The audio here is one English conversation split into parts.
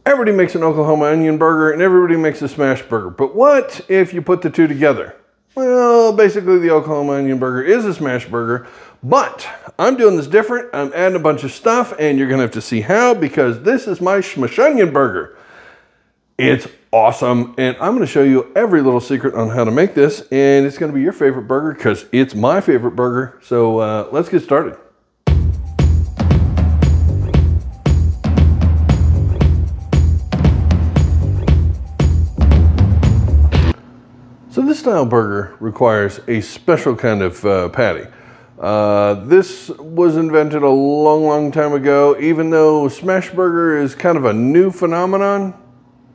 Everybody makes an Oklahoma onion burger and everybody makes a smash burger. But what if you put the two together? Well, basically the Oklahoma onion burger is a smash burger, but I'm doing this different. I'm adding a bunch of stuff and you're gonna have to see how, because this is my smash onion burger. It's awesome, and I'm gonna show you every little secret on how to make this, and it's gonna be your favorite burger because it's my favorite burger. So let's get started. So this style burger requires a special kind of patty. This was invented a long time ago. Even though smash burger is kind of a new phenomenon,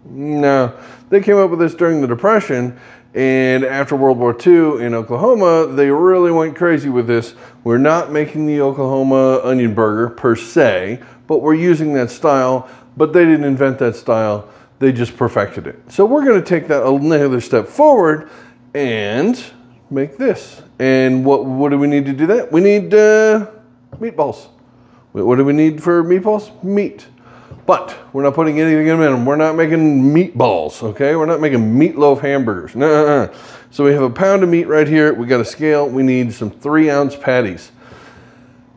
no, they came up with this during the Depression, and after World War II in Oklahoma, they really went crazy with this. We're not making the Oklahoma onion burger per se, but we're using that style, but they didn't invent that style. They just perfected it. So we're going to take that another step forward and make this. And what do we need to do that? We need meatballs. What do we need for meatballs? Meat. But we're not putting anything in them. We're not making meatballs, okay? We're not making meatloaf hamburgers. No. So we have a pound of meat right here. We got a scale. We need some 3-ounce patties.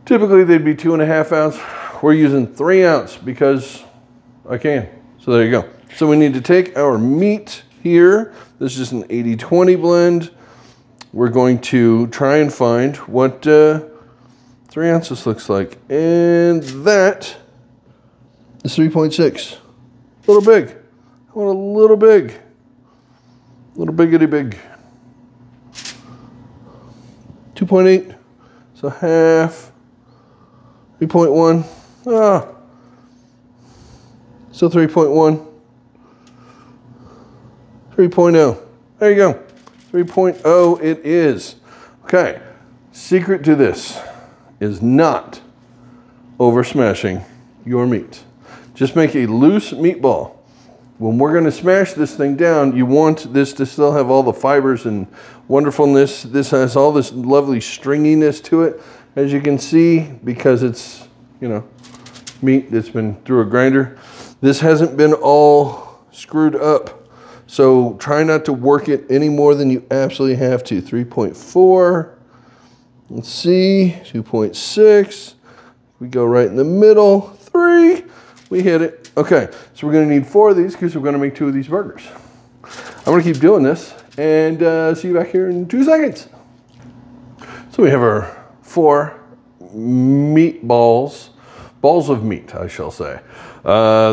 Typically they'd be 2.5 ounce. We're using 3 ounce because I can. So there you go. So we need to take our meat here. This is an 80-20 blend. We're going to try and find what 3 ounces looks like. And that is 3.6. A little big. I want a little big. A little biggity big. 2.8. So half. 3.1. So 3.1. 3.0. There you go. 3.0 it is. Okay. Secret to this is not over smashing your meat. Just make a loose meatball. When we're going to smash this thing down, you want this to still have all the fibers and wonderfulness. This has all this lovely stringiness to it, as you can see, because it's, you know, meat that's been through a grinder. This hasn't been all screwed up. So try not to work it any more than you absolutely have to. 3.4. Let's see. 2.6. We go right in the middle. 3. We hit it. Okay, so we're going to need 4 of these because we're going to make 2 of these burgers. I'm going to keep doing this and see you back here in 2 seconds. So we have our 4 meatballs. Balls of meat, I shall say.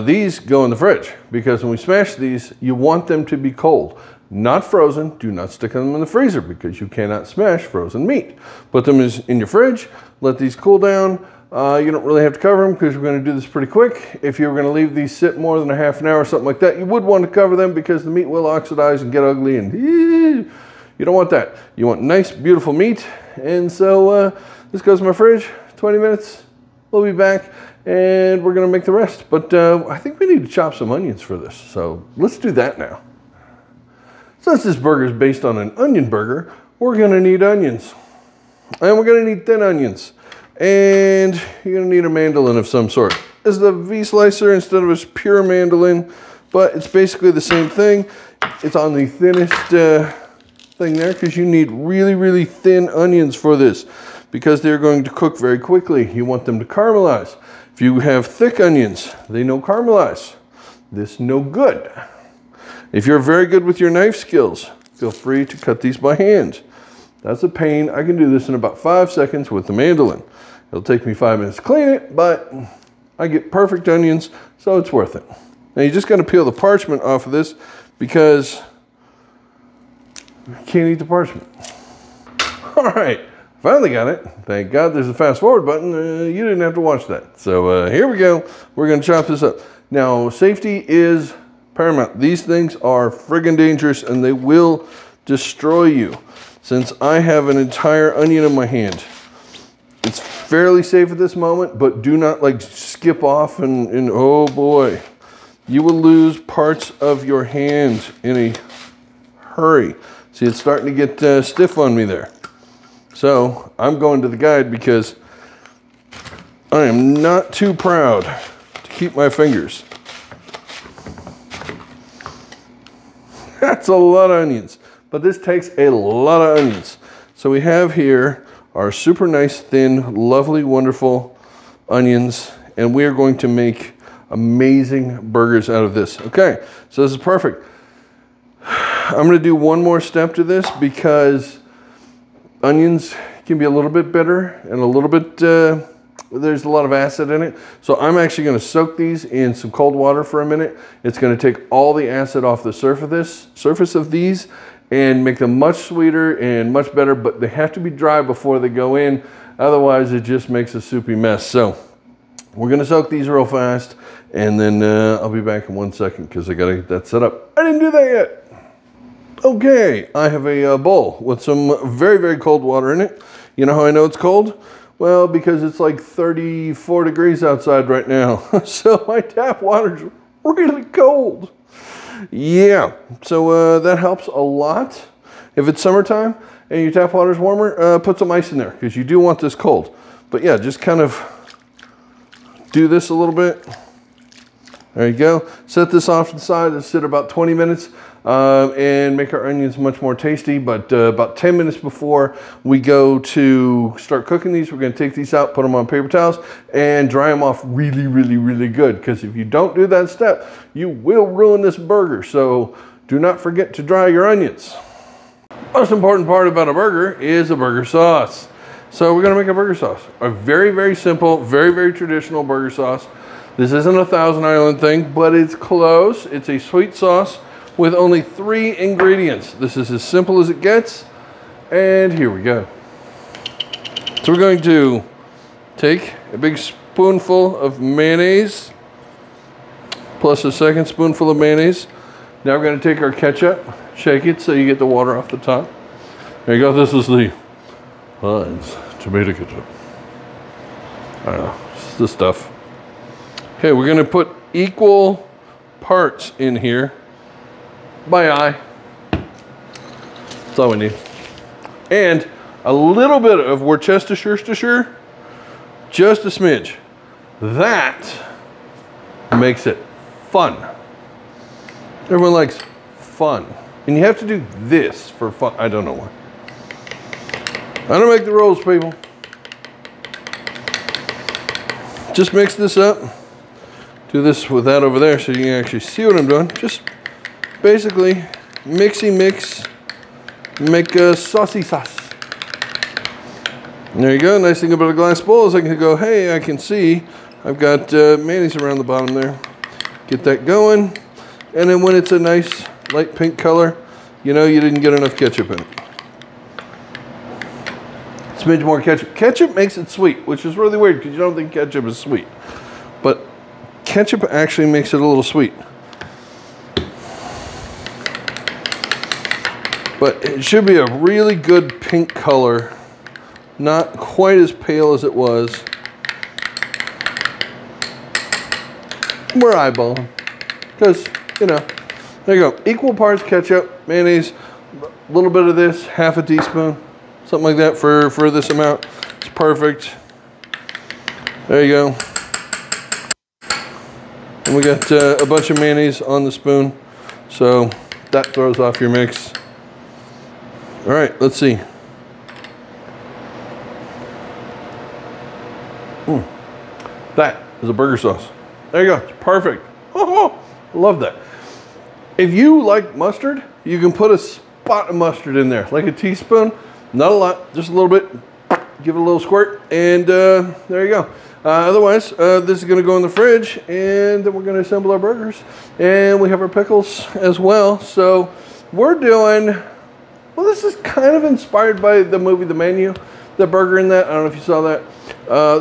These go in the fridge because when we smash these, you want them to be cold, not frozen. Do not stick them in the freezer because you cannot smash frozen meat. Put them in your fridge, let these cool down. You don't really have to cover them because we're going to do this pretty quick. If you were going to leave these sit more than a half an hour or something like that, you would want to cover them because the meat will oxidize and get ugly, and you don't want that. You want nice, beautiful meat. And so this goes in my fridge, 20 minutes. We'll be back and we're going to make the rest. But I think we need to chop some onions for this. So let's do that now. Since this burger is based on an onion burger, we're going to need onions. And we're going to need thin onions. And you're going to need a mandolin of some sort. This is the V-slicer instead of a pure mandolin, but it's basically the same thing. It's on the thinnest thing there because you need really thin onions for this because they're going to cook very quickly. You want them to caramelize. If you have thick onions, they no caramelize. This no good. If you're very good with your knife skills, feel free to cut these by hand. That's a pain. I can do this in about 5 seconds with the mandolin. It'll take me 5 minutes to clean it, but I get perfect onions, so it's worth it. Now you just got to peel the parchment off of this because you can't eat the parchment. All right, finally got it. Thank God there's a fast forward button. You didn't have to watch that. So here we go. We're going to chop this up. Now safety is paramount. These things are friggin' dangerous and they will destroy you. Since I have an entire onion in my hand, it's fairly safe at this moment, but do not like skip off and oh boy, you will lose parts of your hand in a hurry. See, it's starting to get stiff on me there. So I'm going to the guide because I am not too proud to keep my fingers. That's a lot of onions, but this takes a lot of onions. So we have here our super nice, thin, lovely, wonderful onions, and we are going to make amazing burgers out of this. Okay, so this is perfect. I'm gonna do one more step to this because onions can be a little bit bitter and a little bit, there's a lot of acid in it. So I'm actually gonna soak these in some cold water for a minute. It's gonna take all the acid off the surface of these and make them much sweeter and much better, but they have to be dry before they go in. Otherwise, it just makes a soupy mess. So we're gonna soak these real fast, and then I'll be back in 1 second because I gotta get that set up. I didn't do that yet. Okay, I have a bowl with some very, very cold water in it. You know how I know it's cold? Well, because it's like 34 degrees outside right now. So my tap water's really cold. Yeah, so that helps a lot. If it's summertime and your tap water's warmer, put some ice in there because you do want this cold. But yeah, just kind of do this a little bit. There you go. Set this off to the side. Let's sit about 20 minutes and make our onions much more tasty. But about 10 minutes before we go to start cooking these, we're going to take these out, put them on paper towels, and dry them off really, really, really good. Because if you don't do that step, you will ruin this burger. So do not forget to dry your onions. Most important part about a burger is a burger sauce. So we're going to make a burger sauce. A very, very simple, very, very traditional burger sauce. This isn't a Thousand Island thing, but it's close. It's a sweet sauce with only 3 ingredients. This is as simple as it gets. And here we go. So we're going to take a big spoonful of mayonnaise, plus a second spoonful of mayonnaise. Now we're going to take our ketchup, shake it so you get the water off the top. There you go. This is the Heinz tomato ketchup. I don't know, it's the stuff. Okay, we're gonna put equal parts in here by eye. That's all we need. And a little bit of Worcestershire, just a smidge. That makes it fun. Everyone likes fun. And you have to do this for fun. I don't know why. I don't make the rules, people. Just mix this up. Do this with that over there so you can actually see what I'm doing. Just basically mixy mix, make a saucy sauce. And there you go. Nice thing about a glass bowl is I can go, hey, I can see I've got mayonnaise around the bottom there. Get that going. And then when it's a nice light pink color, you know you didn't get enough ketchup in it. Smidge more ketchup. Ketchup makes it sweet, which is really weird because you don't think ketchup is sweet. But ketchup actually makes it a little sweet. But it should be a really good pink color. Not quite as pale as it was. We're eyeballing. Because, you know, there you go. Equal parts ketchup, mayonnaise, a little bit of this, half a teaspoon. Something like that for this amount. It's perfect. There you go. And we got a bunch of mayonnaise on the spoon. So that throws off your mix. All right, let's see. That is a burger sauce. There you go, it's perfect. Oh, love that. If you like mustard, you can put a spot of mustard in there, like a teaspoon. Not a lot, just a little bit. Give it a little squirt, and there you go. Otherwise, this is gonna go in the fridge, and then we're gonna assemble our burgers. And we have our pickles as well. So we're doing, well, this is kind of inspired by the movie The Menu, the burger in that. I don't know if you saw that.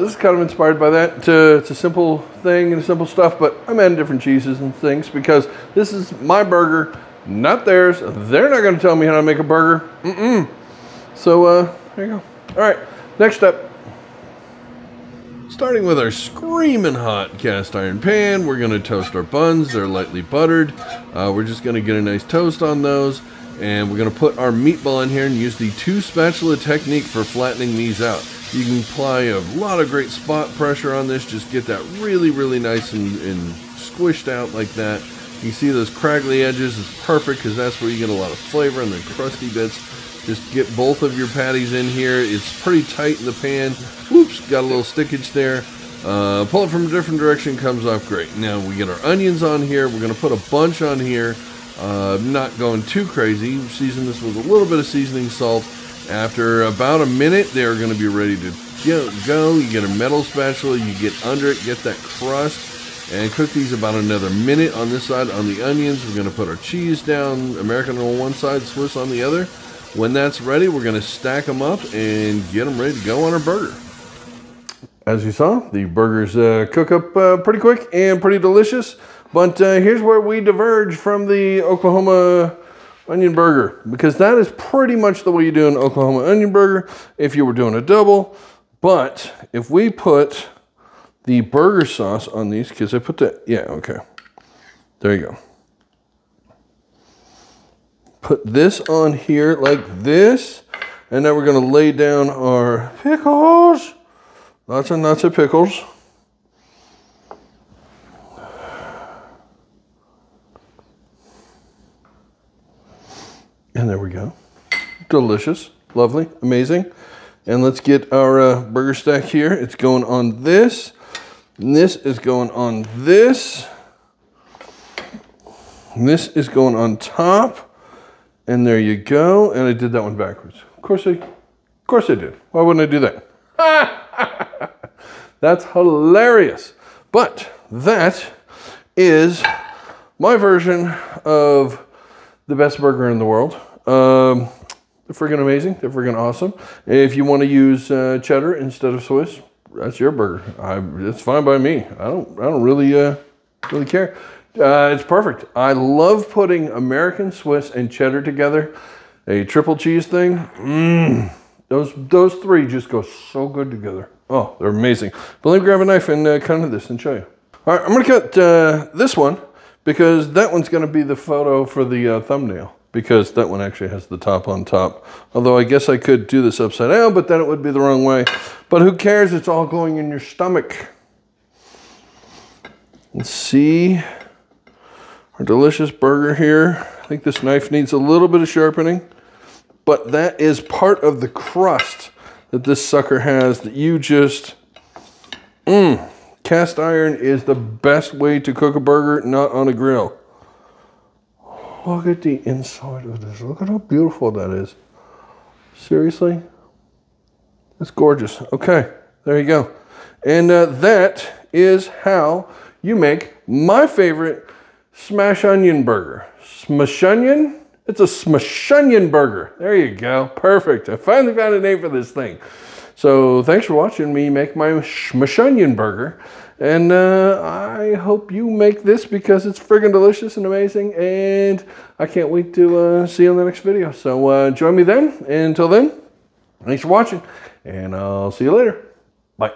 This is kind of inspired by that. It's a simple thing and simple stuff, but I'm adding different cheeses and things because this is my burger, not theirs. They're not gonna tell me how to make a burger. So there you go. All right, next step. Starting with our screaming hot cast iron pan, we're gonna toast our buns. They're lightly buttered. We're just gonna get a nice toast on those, and we're gonna put our meatball in here and use the 2 spatula technique for flattening these out. You can apply a lot of great spot pressure on this. Just get that really, really nice and squished out like that. You see those craggly edges, it's perfect because that's where you get a lot of flavor, and the crusty bits. Just get both of your patties in here. It's pretty tight in the pan. Oops, got a little stickage there. Pull it from a different direction, comes off great. Now we get our onions on here. We're gonna put a bunch on here. Not going too crazy. Season this with a little bit of seasoning salt. After about a minute, they're gonna be ready to go. You get a metal spatula, you get under it, get that crust, and cook these about another minute on this side. On the onions, we're gonna put our cheese down, American on one side, Swiss on the other. When that's ready, we're gonna stack them up and get them ready to go on our burger. As you saw, the burgers cook up pretty quick and pretty delicious. But here's where we diverge from the Oklahoma onion burger, because that is pretty much the way you do an Oklahoma onion burger if you were doing a double. But if we put the burger sauce on these, because I put that, yeah, okay. There you go. Put this on here like this, and then we're gonna lay down our pickles. Lots and lots of pickles. And there we go. Delicious, lovely, amazing. And let's get our burger stack here. It's going on this. And this is going on this. And this is going on top. And there you go. And I did that one backwards. Of course I did. Why wouldn't I do that? That's hilarious. But that is my version of the best burger in the world. They're freaking amazing. They're freaking awesome. If you want to use cheddar instead of Swiss, that's your burger. It's fine by me. I don't really care. It's perfect. I love putting American, Swiss, and cheddar together. A triple cheese thing. Those three just go so good together. Oh, they're amazing. But let me grab a knife and cut into this and show you. All right, I'm going to cut this one because that one's going to be the photo for the thumbnail, because that one actually has the top on top. Although I guess I could do this upside down, but then it would be the wrong way. But who cares? It's all going in your stomach. Let's see our delicious burger here. I think this knife needs a little bit of sharpening, but that is part of the crust that this sucker has that you just, cast iron is the best way to cook a burger, not on a grill. Look at the inside of this. Look at how beautiful that is. Seriously? That's gorgeous. Okay, there you go. And that is how you make my favorite smash onion burger. Smash onion? It's a smash onion burger. There you go. Perfect. I finally found a name for this thing. So thanks for watching me make my smash onion burger. And I hope you make this because it's friggin' delicious and amazing. And I can't wait to see you in the next video. So join me then. And until then, thanks for watching. And I'll see you later. Bye.